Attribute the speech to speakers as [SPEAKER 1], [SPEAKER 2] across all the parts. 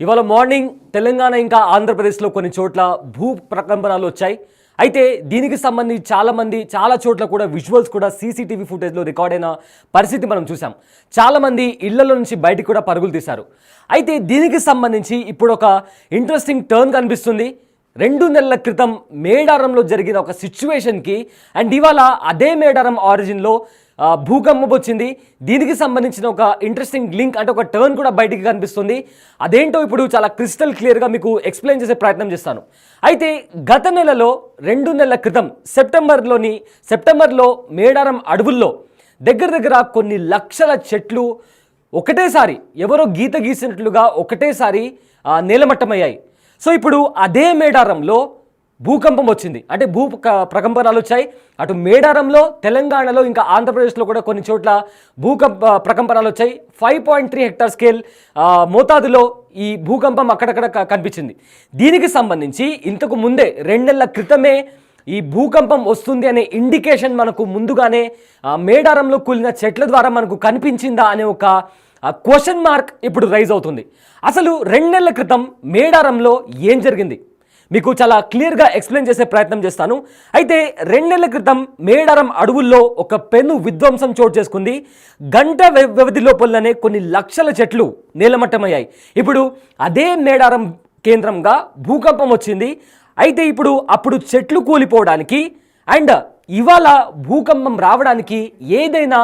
[SPEAKER 1] ఇవాళ మార్నింగ్ తెలంగాణ ఇంకా ఆంధ్రప్రదేశ్లో కొన్ని చోట్ల భూ ప్రకంపనలు వచ్చాయి. అయితే దీనికి సంబంధించి చాలా చోట్ల కూడా విజువల్స్ కూడా సీసీటీవీ ఫుటేజ్లో రికార్డ్ అయిన పరిస్థితి మనం చూసాం. చాలామంది ఇళ్లలో నుంచి బయటికి కూడా పరుగులు తీశారు. అయితే దీనికి సంబంధించి ఇప్పుడు ఒక ఇంట్రెస్టింగ్ టర్న్ కనిపిస్తుంది. 2 నెలల క్రితం మేడారంలో జరిగిన ఒక సిచ్యువేషన్కి అండ్ ఇవాళ అదే మేడారం ఆరిజిన్లో భూకంపం వచ్చింది. దీనికి సంబంధించిన ఒక ఇంట్రెస్టింగ్ లింక్ అంటే ఒక టర్న్ కూడా బయటికి కనిపిస్తుంది. అదేంటో ఇప్పుడు చాలా క్రిస్టల్ క్లియర్గా మీకు ఎక్స్ప్లెయిన్ చేసే ప్రయత్నం చేస్తాను. అయితే గత నెలలో 2 నెలల క్రితం సెప్టెంబర్లో మేడారం అడవుల్లో దగ్గర కొన్ని లక్షల చెట్లు ఒకటేసారి ఎవరో గీత గీసినట్లుగా ఒకటేసారి నేలమట్టమయ్యాయి. సో ఇప్పుడు అదే మేడారంలో భూకంపం వచ్చింది, అంటే ప్రకంపనలు వచ్చాయి. అటు మేడారంలో, తెలంగాణలో, ఇంకా ఆంధ్రప్రదేశ్లో కూడా కొన్ని చోట్ల ప్రకంపనలు వచ్చాయి. 5.3 హెక్టార్ స్కేల్ మోతాదులో ఈ భూకంపం అక్కడక్కడ కనిపించింది. దీనికి సంబంధించి ఇంతకు ముందే 2 నెలల క్రితమే ఈ భూకంపం వస్తుంది అనే ఇండికేషన్ మనకు ముందుగానే మేడారంలో కూలిన చెట్ల ద్వారా మనకు కనిపించిందా అనే ఒక క్వశ్చన్ మార్క్ ఇప్పుడు రైజ్ అవుతుంది. అసలు 2 నెలల క్రితం మేడారంలో ఏం జరిగింది మీకు చాలా క్లియర్గా ఎక్స్ప్లెయిన్ చేసే ప్రయత్నం చేస్తాను. అయితే 2 నెలల క్రితం మేడారం అడవుల్లో ఒక పెను విధ్వంసం చోటు చేసుకుంది. గంట వ్యవధి లోపలనే కొన్ని లక్షల చెట్లు నేలమట్టమయ్యాయి. ఇప్పుడు అదే మేడారం కేంద్రంగా భూకంపం వచ్చింది. అయితే అప్పుడు చెట్లు కూలిపోవడానికి అండ్ ఇవాళ భూకంపం రావడానికి ఏదైనా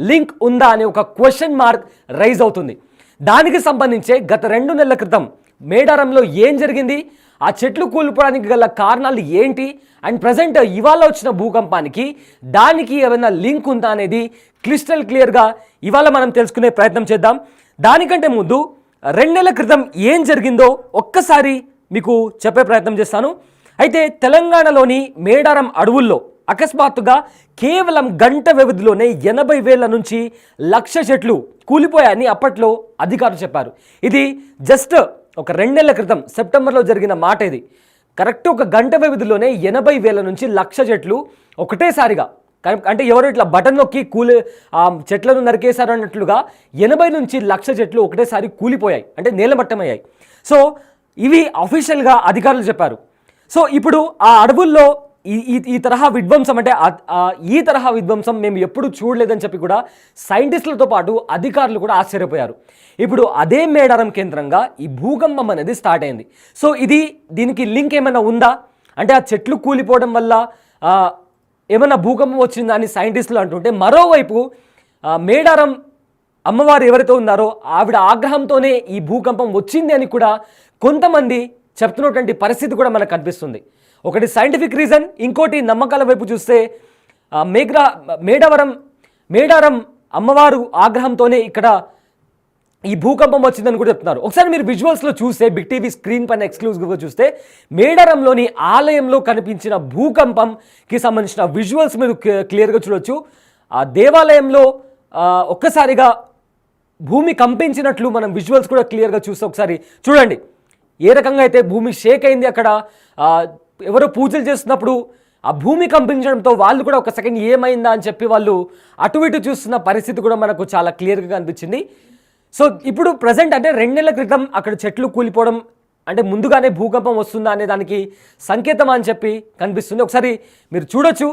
[SPEAKER 1] లింక్ ఉందా అనే ఒక క్వశ్చన్ మార్క్ రైజ్ అవుతుంది. దానికి సంబంధించే గత 2 నెలల క్రితం మేడారంలో ఏం జరిగింది, ఆ చెట్లు కూలిపోవడానికి గల కారణాలు ఏంటి, అండ్ ప్రజెంట్ ఇవాళ వచ్చిన భూకంపానికి దానికి ఏమైనా లింక్ ఉందా అనేది క్రిస్టల్ క్లియర్గా ఇవాళ మనం తెలుసుకునే ప్రయత్నం చేద్దాం. దానికంటే ముందు 2 నెలల క్రితం ఏం జరిగిందో ఒక్కసారి మీకు చెప్పే ప్రయత్నం చేస్తాను. అయితే తెలంగాణలోని మేడారం అడవుల్లో అకస్మాత్తుగా కేవలం గంట వ్యవధిలోనే 80,000 నుంచి 1,00,000 చెట్లు కూలిపోయాయని అప్పట్లో అధికారులు చెప్పారు. ఇది జస్ట్ ఒక 2 నెలల క్రితం సెప్టెంబర్లో జరిగిన మాట. ఇది కరెక్ట్ ఒక గంట వ్యవధిలోనే 80,000 నుంచి 1,00,000 చెట్లు ఒకటేసారిగా, అంటే ఎవరు ఇట్లా బటన్ నొక్కి చెట్లను నరికేశారు అన్నట్లుగా 80 నుంచి 1,00,000 చెట్లు ఒకటేసారి కూలిపోయాయి, అంటే నేలమట్టమయ్యాయి. సో ఇవి అఫీషియల్గా అధికారులు చెప్పారు. సో ఇప్పుడు ఆ అడవుల్లో ఈ తరహా విధ్వంసం, అంటే ఈ తరహా విధ్వంసం మేము ఎప్పుడు చూడలేదని చెప్పి కూడా సైంటిస్టులతో పాటు అధికారులు కూడా ఆశ్చర్యపోయారు. ఇప్పుడు అదే మేడారం కేంద్రంగా ఈ భూకంపం అనేది స్టార్ట్ అయింది. సో దీనికి లింక్ ఏమైనా ఉందా, అంటే ఆ చెట్లు కూలిపోవడం వల్ల ఏమైనా భూకంపం వచ్చిందా అని సైంటిస్టులు అంటుంటే, మరోవైపు మేడారం అమ్మవారు ఎవరైతే ఉన్నారో ఆవిడ ఆగ్రహంతోనే ఈ భూకంపం వచ్చింది అని కూడా కొంతమంది చెప్తున్నటువంటి పరిస్థితి కూడా మనకు కనిపిస్తుంది. ఒకటి సైంటిఫిక్ రీజన్, ఇంకోటి నమ్మకాల వైపు చూస్తే మేడారం అమ్మవారు ఆగ్రహంతోనే ఇక్కడ ఈ భూకంపం వచ్చిందని కూడా చెప్తున్నారు. ఒకసారి మీరు విజువల్స్లో చూస్తే, బిగ్ టీవీ స్క్రీన్ పైన ఎక్స్క్లూజివ్గా చూస్తే మేడారంలోని ఆలయంలో కనిపించిన భూకంపంకి సంబంధించిన విజువల్స్ మీరు క్లియర్గా చూడొచ్చు. ఆ దేవాలయంలో ఒక్కసారిగా భూమి కంపించినట్లు మనం విజువల్స్ కూడా క్లియర్గా చూస్తే ఒకసారి చూడండి ఏ రకంగా అయితే భూమి షేక్ అయింది. అక్కడ ఎవరో పూజలు చేస్తున్నప్పుడు ఆ భూమి కంపించడంతో వాళ్ళు కూడా ఒక సెకండ్ ఏమైందా అని చెప్పి వాళ్ళు అటు ఇటు చూస్తున్న పరిస్థితి కూడా మనకు చాలా క్లియర్గా కనిపించింది. సో ఇప్పుడు ప్రజెంట్ అంటే 2 నెలల క్రితం అక్కడ చెట్లు కూలిపోవడం అంటే ముందుగానే భూకంపం వస్తుందా అనే దానికి సంకేతం అని చెప్పి కనిపిస్తుంది. ఒకసారి మీరు చూడొచ్చు.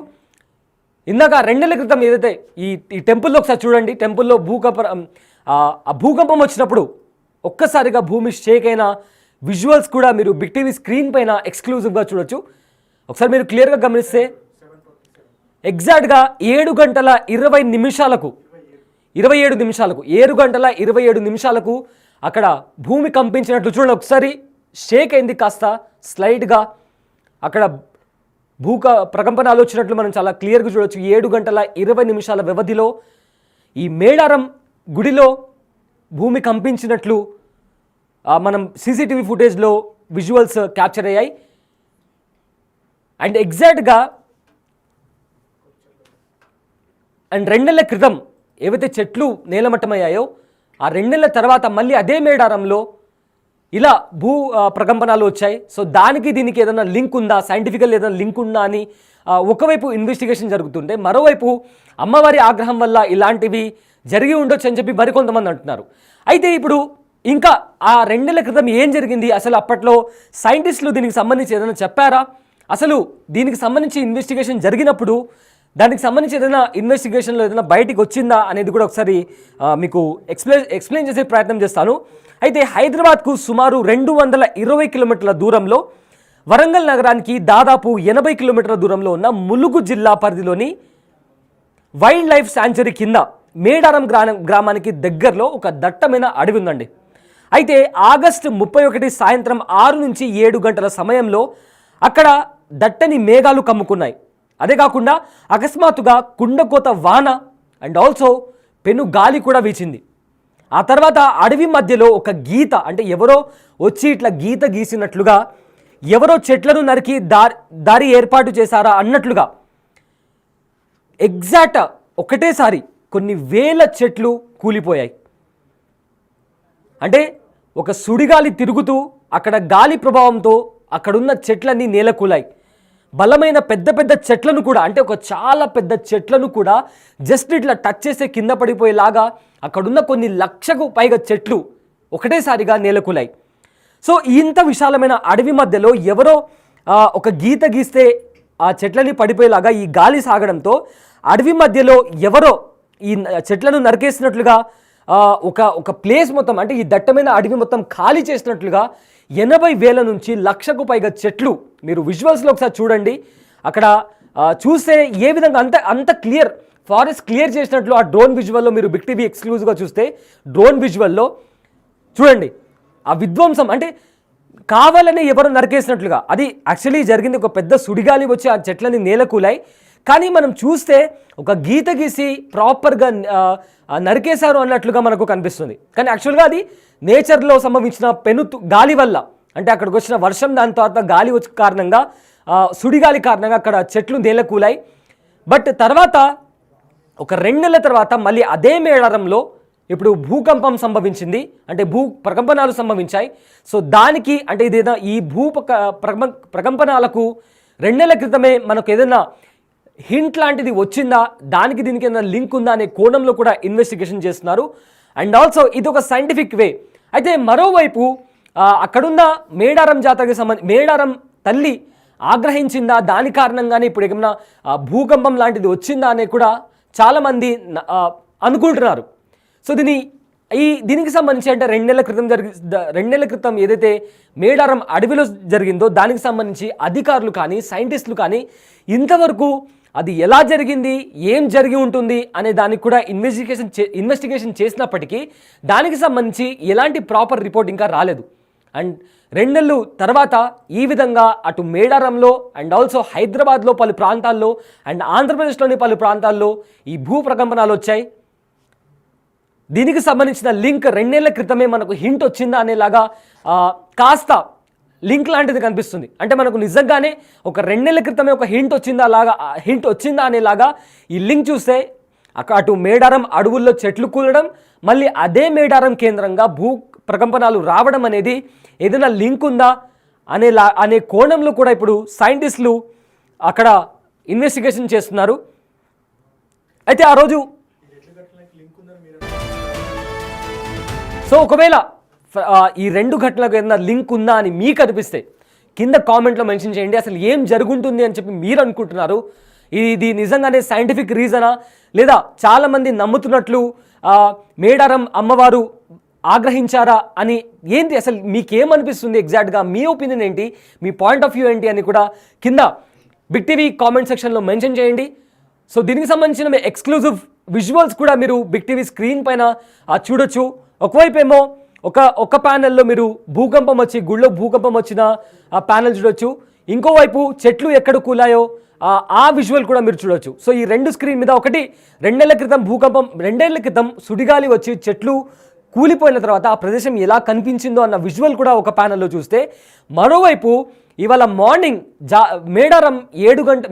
[SPEAKER 1] ఇందాక 2 నెలల క్రితం ఏదైతే ఈ టెంపుల్లో ఒకసారి చూడండి, టెంపుల్లో భూకంపం వచ్చినప్పుడు ఒక్కసారిగా భూమి షేక్ అయిన విజువల్స్ కూడా మీరు బిగ్ టీవీ స్క్రీన్ పైన ఎక్స్క్లూజివ్గా చూడొచ్చు. ఒకసారి మీరు క్లియర్గా గమనిస్తే ఎగ్జాక్ట్గా 7 గంటల 27 నిమిషాలకు అక్కడ భూమి కంపించినట్లు చూడండి. ఒకసారి షేక్ అయింది, కాస్త స్లైడ్గా అక్కడ ప్రకంపనలు వచ్చినట్లు మనం చాలా క్లియర్గా చూడొచ్చు. 7 గంటల 20 నిమిషాల వ్యవధిలో ఈ మేడారం గుడిలో భూమి కంపించినట్లు మనం సీసీటీవీ ఫుటేజ్లో విజువల్స్ క్యాప్చర్ అయ్యాయి. అండ్ ఎగ్జాక్ట్గా 2 నెలల క్రితం ఏవైతే చెట్లు నేలమట్టమయ్యాయో ఆ 2 నెలల తర్వాత మళ్ళీ అదే మేడారంలో ఇలా ప్రకంపనలు వచ్చాయి. సో దీనికి ఏదైనా లింక్ ఉందా, సైంటిఫికల్ ఏదైనా లింక్ ఉందా అని ఒకవైపు ఇన్వెస్టిగేషన్ జరుగుతుంటే, మరోవైపు అమ్మవారి ఆగ్రహం వల్ల ఇలాంటివి జరిగి ఉండొచ్చు అని చెప్పి మరికొంతమంది అంటున్నారు. అయితే ఇప్పుడు ఇంకా ఆ 2 నెలల క్రితం ఏం జరిగింది, అసలు అప్పట్లో సైంటిస్టులు దీనికి సంబంధించి ఏదైనా చెప్పారా, అసలు దీనికి సంబంధించి ఇన్వెస్టిగేషన్ జరిగినప్పుడు దానికి సంబంధించి ఏదైనా ఇన్వెస్టిగేషన్లో ఏదైనా బయటికి వచ్చిందా అనేది కూడా ఒకసారి మీకు ఎక్స్ప్లెయిన్ చేసే ప్రయత్నం చేస్తాను. అయితే హైదరాబాద్కు సుమారు 220 కిలోమీటర్ల దూరంలో, వరంగల్ నగరానికి దాదాపు 80 కిలోమీటర్ల దూరంలో ఉన్న ములుగు జిల్లా పరిధిలోని వైల్డ్ లైఫ్ శాంచురీ కింద మేడారం గ్రామానికి దగ్గరలో ఒక దట్టమైన అడవి ఉందండి. అయితే ఆగస్టు 31 సాయంత్రం 6 నుంచి 7 గంటల సమయంలో అక్కడ దట్టని మేఘాలు కమ్ముకున్నాయి. అదే కాకుండా అకస్మాత్తుగా కుండకోత వాన అండ్ ఆల్సో పెను గాలి కూడా వీచింది. ఆ తర్వాత అడవి మధ్యలో ఒక గీత, అంటే ఎవరో వచ్చి ఇట్లా గీత గీసినట్లుగా, ఎవరో చెట్లను నరికి దారి ఏర్పాటు చేశారా అన్నట్లుగా ఎగ్జాక్ట్ ఒకటేసారి కొన్ని వేల చెట్లు కూలిపోయాయి. అంటే ఒక సుడిగాలి తిరుగుతూ అక్కడ గాలి ప్రభావంతో అక్కడున్న చెట్లన్నీ నేలకూలాయి. బలమైన పెద్ద పెద్ద చెట్లను కూడా, అంటే ఒక చాలా పెద్ద చెట్లను కూడా జస్ట్ ఇట్లా టచ్ చేసే కింద పడిపోయేలాగా అక్కడున్న కొన్ని లక్షకు పైగా చెట్లు ఒకటేసారిగా నేలకూలాయి. సో ఇంత విశాలమైన అడవి మధ్యలో ఎవరో ఒక గీత గీస్తే ఆ చెట్లని పడిపోయేలాగా ఈ గాలి సాగడంతో అడవి మధ్యలో ఎవరో ఈ చెట్లను నరికేసినట్లుగా ఒక ప్లేస్ మొత్తం, అంటే ఈ దట్టమైన అడవి మొత్తం ఖాళీ చేసినట్లుగా 80,000 నుంచి 1,00,000కు పైగా చెట్లు, మీరు విజువల్స్లో ఒకసారి చూడండి. అక్కడ చూస్తే ఏ విధంగా అంత క్లియర్, ఫారెస్ట్ క్లియర్ చేసినట్లు ఆ డ్రోన్ విజువల్లో మీరు బిగ్ టీవీ ఎక్స్క్లూజివ్గా చూస్తే డ్రోన్ విజువల్లో చూడండి ఆ విధ్వంసం. అంటే కావాలని ఎవరో నరికేసినట్లుగా, అది యాక్చువల్లీ జరిగింది. ఒక పెద్ద సుడిగాలి వచ్చి ఆ చెట్లని నేలకూలాయి. కానీ మనం చూస్తే ఒక గీత గీసి ప్రాపర్గా నరికేశారు అన్నట్లుగా మనకు కనిపిస్తుంది. కానీ యాక్చువల్గా అది నేచర్లో సంభవించిన గాలి వల్ల, అంటే అక్కడికి వచ్చిన వర్షం, దాని తర్వాత గాలి వచ్చే కారణంగా, సుడిగాలి కారణంగా అక్కడ చెట్లు నేలకూలాయి. బట్ తర్వాత ఒక 2 నెలల తర్వాత మళ్ళీ అదే మేడారంలో ఇప్పుడు భూకంపం సంభవించింది, అంటే ప్రకంపనాలు సంభవించాయి. సో దానికి, అంటే ఇదేదో ఈ ప్రకంపనాలకు 2 నెలల క్రితమే మనకు ఏదైనా హింట్ లాంటిది వచ్చిందా, దానికి దీనికి ఏదైనా లింక్ ఉందా అనే కోణంలో కూడా ఇన్వెస్టిగేషన్ చేస్తున్నారు. అండ్ ఆల్సో ఇది ఒక సైంటిఫిక్ వే. అయితే మరోవైపు అక్కడున్న మేడారం జాతరకి మేడారం తల్లి ఆగ్రహించిందా, దాని కారణంగానే ఇప్పుడు ఏమైనా భూకంపం లాంటిది వచ్చిందా అనే కూడా చాలామంది అనుకుంటున్నారు. సో దీనికి సంబంధించి, అంటే 2 నెలల క్రితం ఏదైతే మేడారం అడవిలో జరిగిందో దానికి సంబంధించి అధికారులు కానీ సైంటిస్టులు కానీ ఇంతవరకు అది ఎలా జరిగింది, ఏం జరిగి ఉంటుంది అనే దానికి కూడా ఇన్వెస్టిగేషన్ చేసినప్పటికీ దానికి సంబంధించి ఎలాంటి ప్రాపర్ రిపోర్ట్ ఇంకా రాలేదు. అండ్ 2 నెలలు తర్వాత ఈ విధంగా అటు మేడారంలో అండ్ ఆల్సో హైదరాబాద్లో పలు ప్రాంతాల్లో అండ్ ఆంధ్రప్రదేశ్లోని పలు ప్రాంతాల్లో ఈ భూ ప్రకంపనాలు వచ్చాయి. దీనికి సంబంధించిన లింక్ 2 నెలల క్రితమే మనకు హింట్ వచ్చిందా అనేలాగా కాస్త లింక్ లాంటిది కనిపిస్తుంది. అంటే మనకు నిజంగానే ఒక 2 నెలల క్రితమే ఒక హింట్ వచ్చిందా అనేలాగా ఈ లింక్ చూస్తే అటు మేడారం అడవుల్లో చెట్లు కూలడం, మళ్ళీ అదే మేడారం కేంద్రంగా భూ ప్రకంపనాలు రావడం అనేది ఏదైనా లింక్ ఉందా అనే కోణంలో కూడా ఇప్పుడు సైంటిస్టులు అక్కడ ఇన్వెస్టిగేషన్ చేస్తున్నారు. అయితే ఆ రోజు సో ఒకవేళ ఈ 2 ఘటనలకు ఏదైనా లింక్ ఉందా అని మీకు అనిపిస్తే కింద కామెంట్లో మెన్షన్ చేయండి. అసలు ఏం జరుగుతుంది అని చెప్పి మీరు అనుకుంటున్నారు? ఇది నిజంగానే సైంటిఫిక్ రీజనా, లేదా చాలామంది నమ్ముతున్నట్లు మేడారం అమ్మవారు ఆగ్రహించారా అని, ఏంటి అసలు మీకేమనిపిస్తుంది? ఎగ్జాక్ట్గా మీ ఒపీనియన్ ఏంటి, మీ పాయింట్ ఆఫ్ వ్యూ ఏంటి అని కూడా కింద బిగ్ టీవీ కామెంట్ సెక్షన్లో మెన్షన్ చేయండి. సో దీనికి సంబంధించిన ఎక్స్క్లూజివ్ విజువల్స్ కూడా మీరు బిగ్ టీవీ స్క్రీన్ పైన చూడొచ్చు. ఒకవైపు ఏమో ఒక ప్యానెల్లో మీరు భూకంపం వచ్చి గుళ్ళో భూకంపం వచ్చిన ఆ ప్యానెల్ చూడొచ్చు, ఇంకోవైపు చెట్లు ఎక్కడ కూలాయో ఆ విజువల్ కూడా మీరు చూడొచ్చు. సో ఈ 2 స్క్రీన్ మీద ఒకటి 2 నెలల క్రితం భూకంపం, 2 ఏళ్ల క్రితం సుడిగాలి వచ్చి చెట్లు కూలిపోయిన తర్వాత ఆ ప్రదేశం ఎలా కనిపించిందో అన్న విజువల్ కూడా ఒక ప్యానెల్లో చూస్తే, మరోవైపు ఇవాళ మార్నింగ్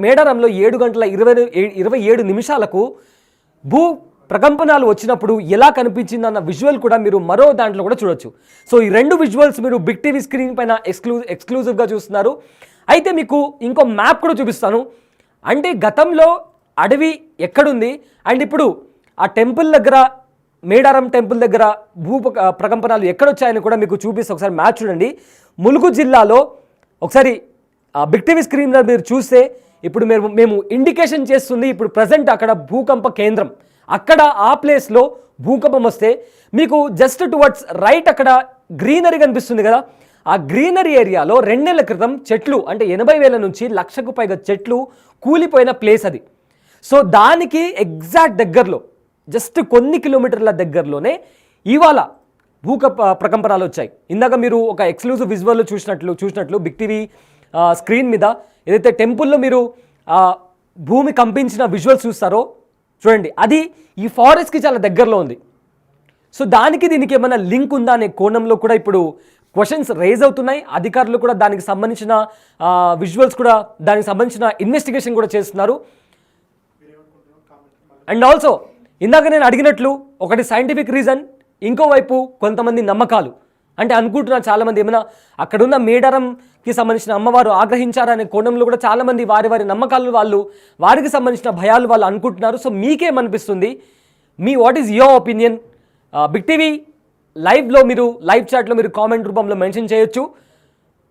[SPEAKER 1] మేడారంలో 7 గంటల 27 నిమిషాలకు భూ ప్రకంపనాలు వచ్చినప్పుడు ఎలా కనిపించింది అన్న విజువల్ కూడా మీరు మరో దాంట్లో కూడా చూడొచ్చు. సో ఈ 2 విజువల్స్ మీరు బిగ్ టీవీ స్క్రీన్ పైన ఎక్స్క్లూజివ్గా చూస్తున్నారు. అయితే మీకు ఇంకో మ్యాప్ కూడా చూపిస్తాను. అంటే గతంలో అడవి ఎక్కడుంది అండ్ ఇప్పుడు ఆ టెంపుల్ దగ్గర మేడారం టెంపుల్ దగ్గర ప్రకంపనలు ఎక్కడొచ్చాయని కూడా మీకు చూపిస్తే ఒకసారి మ్యాచ్ చూడండి. ములుగు జిల్లాలో ఒకసారి బిగ్ టీవీ స్క్రీన్ మీద మీరు చూస్తే ఇప్పుడు మేము ఇండికేషన్ చేస్తుంది ఇప్పుడు ప్రజెంట్ అక్కడ భూకంప కేంద్రం, అక్కడ ఆ ప్లేస్లో భూకంపం వస్తే మీకు జస్ట్ టువర్డ్స్ రైట్ అక్కడ గ్రీనరీ కనిపిస్తుంది కదా, ఆ గ్రీనరీ ఏరియాలో 2 నెలల క్రితం చెట్లు అంటే 80,000 నుంచి 1,00,000కు పైగా చెట్లు కూలిపోయిన ప్లేస్ అది. సో దానికి ఎగ్జాక్ట్ దగ్గరలో జస్ట్ కొన్ని కిలోమీటర్ల దగ్గరలోనే ఇవాళ ప్రకంపనలు వచ్చాయి. ఇందాక మీరు ఒక ఎక్స్క్లూజివ్ విజువల్లో చూసినట్లు బిగ్ టీవీ స్క్రీన్ మీద ఏదైతే టెంపుల్లో మీరు భూమి కంపించిన విజువల్స్ చూస్తారో చూడండి, అది ఈ ఫారెస్ట్కి చాలా దగ్గరలో ఉంది. సో దానికి దీనికి ఏమైనా లింక్ ఉందా అనే కోణంలో కూడా ఇప్పుడు క్వశ్చన్స్ రైజ్ అవుతున్నాయి. అధికారులు కూడా దానికి సంబంధించిన విజువల్స్ కూడా దానికి సంబంధించిన ఇన్వెస్టిగేషన్ కూడా చేస్తున్నారు. అండ్ ఆల్సో ఇందాక నేను అడిగినట్లు ఒకటి సైంటిఫిక్ రీజన్, ఇంకోవైపు కొంతమంది నమ్మకాలు. అంటే అనుకుంటున్నారు చాలామంది ఏమైనా అక్కడున్న మేడారంకి సంబంధించిన అమ్మవారు ఆగ్రహించారనే కోణంలో కూడా చాలామంది వారి నమ్మకాలు వారికి సంబంధించిన భయాలు వాళ్ళు అనుకుంటున్నారు. సో మీకేమనిపిస్తుంది? What is your opinion? Big TV లైవ్లో మీరు లైవ్ చాట్లో మీరు కామెంట్ రూపంలో మెన్షన్ చేయొచ్చు.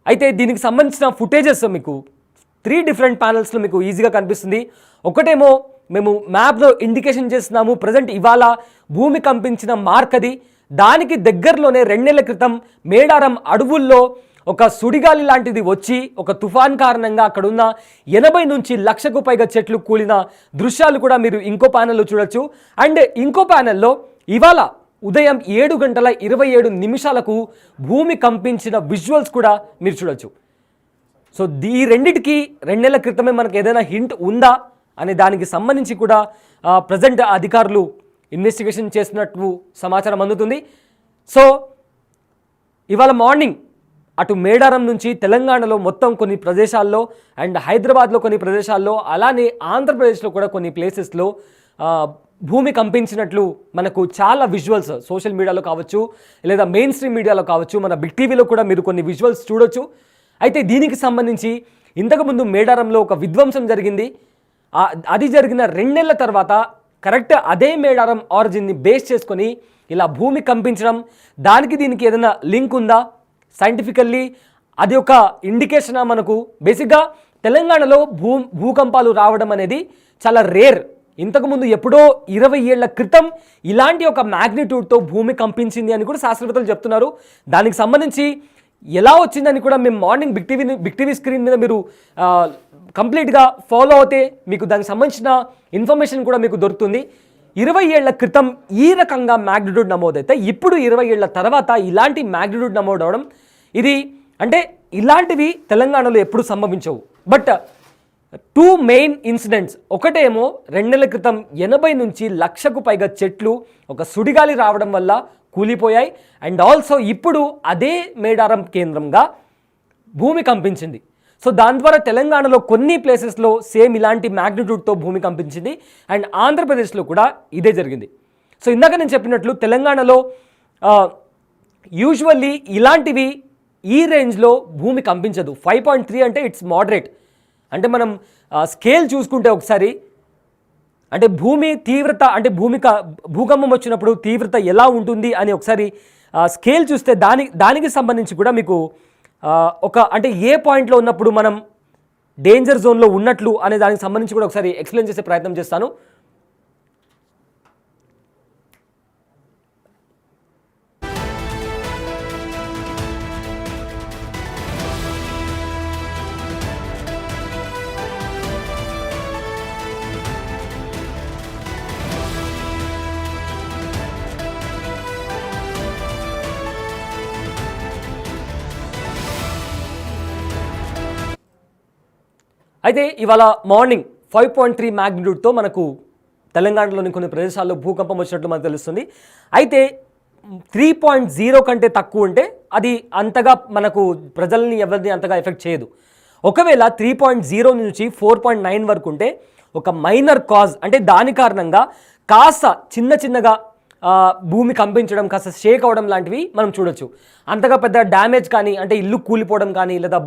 [SPEAKER 1] అయితే దీనికి సంబంధించిన ఫుటేజెస్ మీకు 3 డిఫరెంట్ ప్యానల్స్లో మీకు ఈజీగా కనిపిస్తుంది. ఒకటేమో మేము మ్యాప్లో ఇండికేషన్ చేస్తున్నాము, ప్రజెంట్ ఇవాళ భూమి కంపించిన మార్క్ అది. దానికి దగ్గరలోనే 2 నెలల క్రితం మేడారం అడవుల్లో ఒక సుడిగాలి లాంటిది వచ్చి ఒక తుఫాన్ కారణంగా అక్కడున్న 80 నుంచి 1,00,000కు పైగా చెట్లు కూలిన దృశ్యాలు కూడా మీరు ఇంకో ప్యానెల్లో చూడొచ్చు. అండ్ ఇంకో ప్యానెల్లో ఇవాళ ఉదయం 7:27 భూమి కంపించిన విజువల్స్ కూడా మీరు చూడొచ్చు. సో ఈ రెండిటికి 2 నెలల క్రితమే మనకు ఏదైనా హింట్ ఉందా అనే దానికి సంబంధించి కూడా ప్రజెంట్ అధికారులు ఇన్వెస్టిగేషన్ చేస్తున్నట్టు సమాచారం అందుతుంది. సో ఇవాళ మార్నింగ్ అటు మేడారం నుంచి తెలంగాణలో మొత్తం కొన్ని ప్రదేశాల్లో అండ్ హైదరాబాద్లో కొన్ని ప్రదేశాల్లో అలానే ఆంధ్రప్రదేశ్లో కూడా కొన్ని ప్లేసెస్లో భూమి కంపించినట్లు మనకు చాలా విజువల్స్ సోషల్ మీడియాలో కావచ్చు లేదా మెయిన్ స్ట్రీమ్ మీడియాలో కావచ్చు, మన బిగ్ టీవీలో కూడా మీరు కొన్ని విజువల్స్ చూడొచ్చు. అయితే దీనికి సంబంధించి ఇంతకుముందు మేడారంలో ఒక విధ్వంసం జరిగింది. అది జరిగిన 2 నెలల తర్వాత కరెక్ట్ అదే మేడారం ఆరిజిన్ని బేస్ చేసుకొని ఇలా భూమి కంపించడం, దానికి దీనికి ఏదైనా లింక్ ఉందా? సైంటిఫికల్లీ అది ఒక ఇండికేషనా? మనకు బేసిక్గా తెలంగాణలో భూకంపాలు రావడం అనేది చాలా రేర్. ఇంతకుముందు ఎప్పుడో 20 ఏళ్ల క్రితం ఇలాంటి ఒక మ్యాగ్నిట్యూడ్తో భూమి కంపించింది అని కూడా శాస్త్రవేత్తలు చెప్తున్నారు. దానికి సంబంధించి ఎలా వచ్చిందని కూడా మేము మార్నింగ్ బిగ్ టీవీ స్క్రీన్ మీద మీరు కంప్లీట్గా ఫాలో అవుతే మీకు దానికి సంబంధించిన ఇన్ఫర్మేషన్ కూడా మీకు దొరుకుతుంది. 20 ఏళ్ల క్రితం ఈ రకంగా మ్యాగ్నిట్యూడ్ నమోదైతే ఇప్పుడు 20 ఏళ్ల తర్వాత ఇలాంటి మ్యాగ్నిట్యూడ్ నమోదవడం ఇది అంటే ఇలాంటివి తెలంగాణలో ఎప్పుడు సంభవించవు. బట్ 2 మెయిన్ ఇన్సిడెంట్స్, ఒకటేమో 2 నెలల క్రితం 80 నుంచి 1,00,000కు పైగా చెట్లు ఒక సుడిగాలి రావడం వల్ల కూలిపోయాయి. అండ్ ఆల్సో ఇప్పుడు అదే మేడారం కేంద్రంగా భూమి కంపించింది. సో దాని ద్వారా తెలంగాణలో కొన్ని ప్లేసెస్లో సేమ్ ఇలాంటి మ్యాగ్నిట్యూడ్తో భూమి కంపించింది అండ్ ఆంధ్రప్రదేశ్లో కూడా ఇదే జరిగింది. సో ఇందాక నేను చెప్పినట్లు తెలంగాణలో యూజువల్లీ ఇలాంటివి ఈ రేంజ్లో భూమి కంపించదు. 5.3 అంటే ఇట్స్ మోడరేట్. అంటే మనం స్కేల్ చూసుకుంటే ఒకసారి అంటే భూమి తీవ్రత అంటే భూకంపం వచ్చినప్పుడు తీవ్రత ఎలా ఉంటుంది అని ఒకసారి స్కేల్ చూస్తే దానికి సంబంధించి కూడా మీకు ఒక అంటే ఏ పాయింట్లో ఉన్నప్పుడు మనం డేంజర్ జోన్లో ఉన్నట్లు అనే దానికి సంబంధించి కూడా ఒకసారి ఎక్స్ప్లెయిన్ చేసే ప్రయత్నం చేస్తాను. అయితే ఇవాళ మార్నింగ్ 5.3 మ్యాగ్నిట్యూడ్తో మనకు తెలంగాణలోని కొన్ని ప్రదేశాల్లో భూకంపం వచ్చినట్లు మనకు తెలుస్తుంది. అయితే 3.0 కంటే తక్కువ ఉంటే అది అంతగా మనకు ప్రజల్ని ఎవరిని అంతగా ఎఫెక్ట్ చేయదు. ఒకవేళ 3.0 నుంచి 4.9 వరకు ఉంటే ఒక మైనర్ కాజ్ అంటే దాని కారణంగా కాస్త చిన్నగా భూమి కంపించడం, కాస్త షేక్ అవడం లాంటివి మనం చూడొచ్చు. అంతగా పెద్ద డ్యామేజ్ కానీ అంటే ఇల్లు కూలిపోవడం కానీ లేదా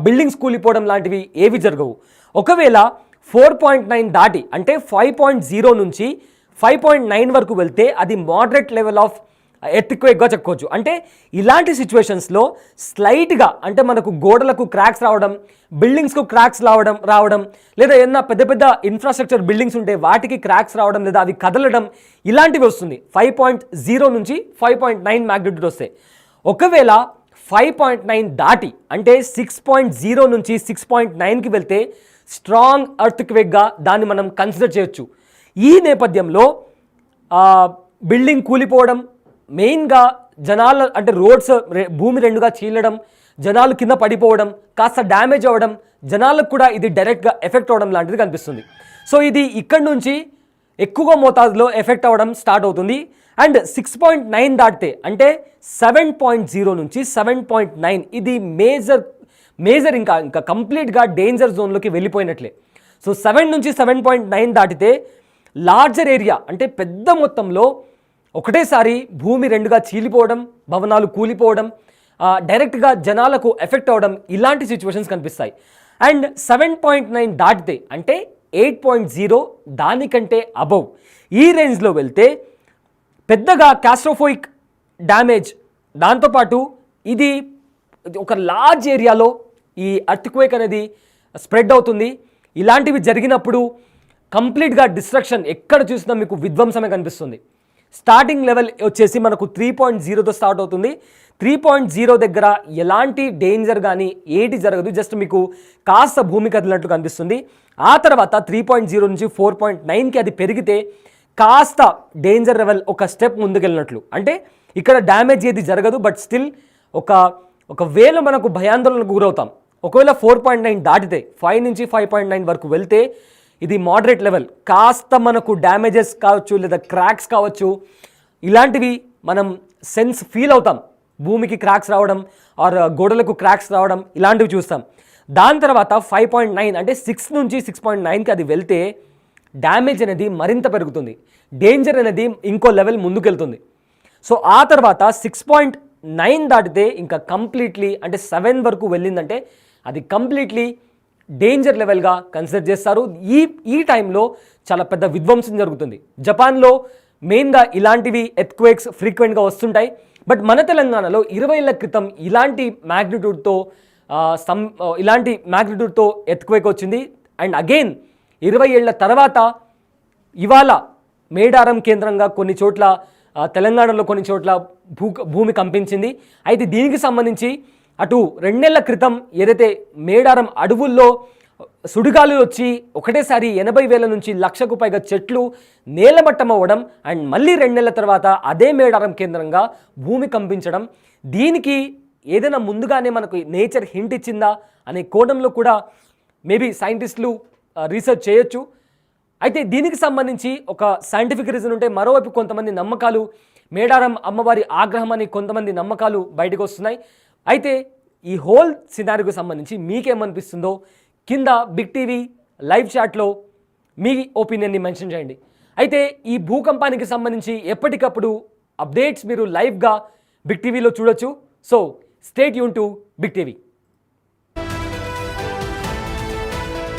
[SPEAKER 1] బిల్డింగ్స్ కూలిపోవడం లాంటివి ఏవి జరగవు. ఒకవేళ 4.9 దాటి అంటే 5.0 నుంచి 5.9 వరకు వెళ్తే అది మోడరేట్ లెవెల్ ఆఫ్ ఎర్త్క్వేక్గా చెప్పుకోవచ్చు. అంటే ఇలాంటి సిచ్యువేషన్స్లో స్లైట్గా అంటే మనకు గోడలకు క్రాక్స్ రావడం, బిల్డింగ్స్కు క్రాక్స్ రావడం లేదా ఏదైనా పెద్ద పెద్ద ఇన్ఫ్రాస్ట్రక్చర్ బిల్డింగ్స్ ఉంటే వాటికి క్రాక్స్ రావడం లేదా అవి కదలడం ఇలాంటివి వస్తుంది 5.0 నుంచి 5.9 మ్యాగ్నిట్యూడ్ వస్తాయి. ఒకవేళ 5.9 దాటి అంటే 6.0 నుంచి 6.9కి వెళ్తే స్ట్రాంగ్ ఎర్త్క్వేక్గా దాన్ని మనం కన్సిడర్ చేయొచ్చు. ఈ నేపథ్యంలో బిల్డింగ్ కూలిపోవడం, మెయిన్గా జనాల అంటే రోడ్స్ భూమి రెండుగా చీలడం, జనాలు కింద పడిపోవడం, కాస్త డ్యామేజ్ అవ్వడం, జనాలకు కూడా ఇది డైరెక్ట్గా ఎఫెక్ట్ అవ్వడం లాంటిది కనిపిస్తుంది. సో ఇది ఇక్కడ నుంచి ఎక్కువగా మోతాదులో ఎఫెక్ట్ అవ్వడం స్టార్ట్ అవుతుంది. అండ్ 6.9 దాటితే అంటే 7.0 నుంచి 7.9 ఇది మేజర్ ఇంకా కంప్లీట్గా డేంజర్ జోన్లోకి వెళ్ళిపోయినట్లే. సో 7 నుంచి 7.9 దాటితే లార్జర్ ఏరియా అంటే పెద్ద మొత్తంలో ఒకటేసారి భూమి రెండుగా చీలిపోవడం, భవనాలు కూలిపోవడం, డైరెక్ట్గా జనాలకు ఎఫెక్ట్ అవ్వడం ఇలాంటి సిచ్యువేషన్స్ కనిపిస్తాయి. అండ్ 7.9 దాటితే అంటే 8.0 దానికంటే అబవ్ ఈ రేంజ్లో వెళ్తే పెద్దగా క్యాస్ట్రోఫోయిక్ డ్యామేజ్, దాంతోపాటు ఇది ఒక లార్జ్ ఏరియాలో ఈ ఎర్త్క్వేక్ అనేది స్ప్రెడ్ అవుతుంది. ఇలాంటివి జరిగినప్పుడు కంప్లీట్గా డిస్ట్రక్షన్ ఎక్కడ చూసినా మీకు విధ్వంసమే కనిపిస్తుంది. స్టార్టింగ్ లెవెల్ వచ్చేసి మనకు 3.0తో స్టార్ట్ అవుతుంది. 3.0 దగ్గర ఎలాంటి డేంజర్ కానీ ఏటి జరగదు, జస్ట్ మీకు కాస్త భూమి కదిలినట్లు కనిపిస్తుంది. ఆ తర్వాత 3.0 నుంచి 4.9కి అది పెరిగితే కాస్త డేంజర్ లెవెల్ ఒక స్టెప్ ముందుకెళ్ళినట్లు. అంటే ఇక్కడ డ్యామేజ్ ఏది జరగదు, బట్ స్టిల్ ఒక వేలో మనకు భయాందోళనకు గురవుతాం. ఒకవేళ 4.9 దాటితే 5 నుంచి 5.9 వరకు వెళ్తే ఇది మోడరేట్ లెవెల్, కాస్త మనకు డ్యామేజెస్ కావచ్చు లేదా క్రాక్స్ కావచ్చు, ఇలాంటివి మనం ఫీల్ అవుతాం. భూమికి క్రాక్స్ రావడం ఆర్ గోడలకు క్రాక్స్ రావడం ఇలాంటివి చూస్తాం. దాని తర్వాత 5.9 అంటే 6 నుంచి 6.9కి అది వెళ్తే డ్యామేజ్ అనేది మరింత పెరుగుతుంది, డేంజర్ అనేది ఇంకో లెవెల్ ముందుకెళ్తుంది. సో ఆ తర్వాత 6.9 దాటితే ఇంకా కంప్లీట్లీ అంటే 7 వరకు వెళ్ళిందంటే అది కంప్లీట్లీ డేంజర్ లెవెల్గా కన్సిడర్ చేస్తారు. ఈ టైంలో చాలా పెద్ద విధ్వంసం జరుగుతుంది. జపాన్లో మెయిన్గా ఇలాంటివి ఎర్త్క్వేక్స్ ఫ్రీక్వెంట్గా వస్తుంటాయి. బట్ మన తెలంగాణలో 20 ఏళ్ల క్రితం ఇలాంటి మ్యాగ్నిట్యూడ్తో ఎర్త్క్వేక్ వచ్చింది. అండ్ అగైన్ 20 ఏళ్ల తర్వాత ఇవాళ మేడారం కేంద్రంగా కొన్ని చోట్ల తెలంగాణలో కొన్ని చోట్ల భూమి కంపించింది. అయితే దీనికి సంబంధించి అటు 2 నెలల క్రితం ఏదైతే మేడారం అడవుల్లో సుడిగాలు వచ్చి ఒకటేసారి 80,000 నుంచి 1,00,000కు పైగా చెట్లు నేలమట్టం అవ్వడం, అండ్ మళ్ళీ 2 నెలల తర్వాత అదే మేడారం కేంద్రంగా భూమి కంపించడం, దీనికి ఏదైనా ముందుగానే మనకు నేచర్ హింట్ ఇచ్చిందా అనే కోణంలో కూడా మేబీ సైంటిస్టులు రీసెర్చ్ చేయొచ్చు. అయితే దీనికి సంబంధించి ఒక సైంటిఫిక్ రీజన్ ఉంటే, మరోవైపు కొంతమంది నమ్మకాలు, మేడారం అమ్మవారి ఆగ్రహం అని కొంతమంది నమ్మకాలు బయటకు వస్తున్నాయి. అయితే ఈ హోల్ సినారీకి సంబంధించి మీకేమనిపిస్తుందో కింద బిగ్ టీవీ లైవ్ చాట్లో మీ ఒపీనియన్ని మెన్షన్ చేయండి. అయితే ఈ భూకంపానికి సంబంధించి ఎప్పటికప్పుడు అప్డేట్స్ మీరు లైవ్గా బిగ్ టీవీలో చూడొచ్చు. So stay tune to big TV.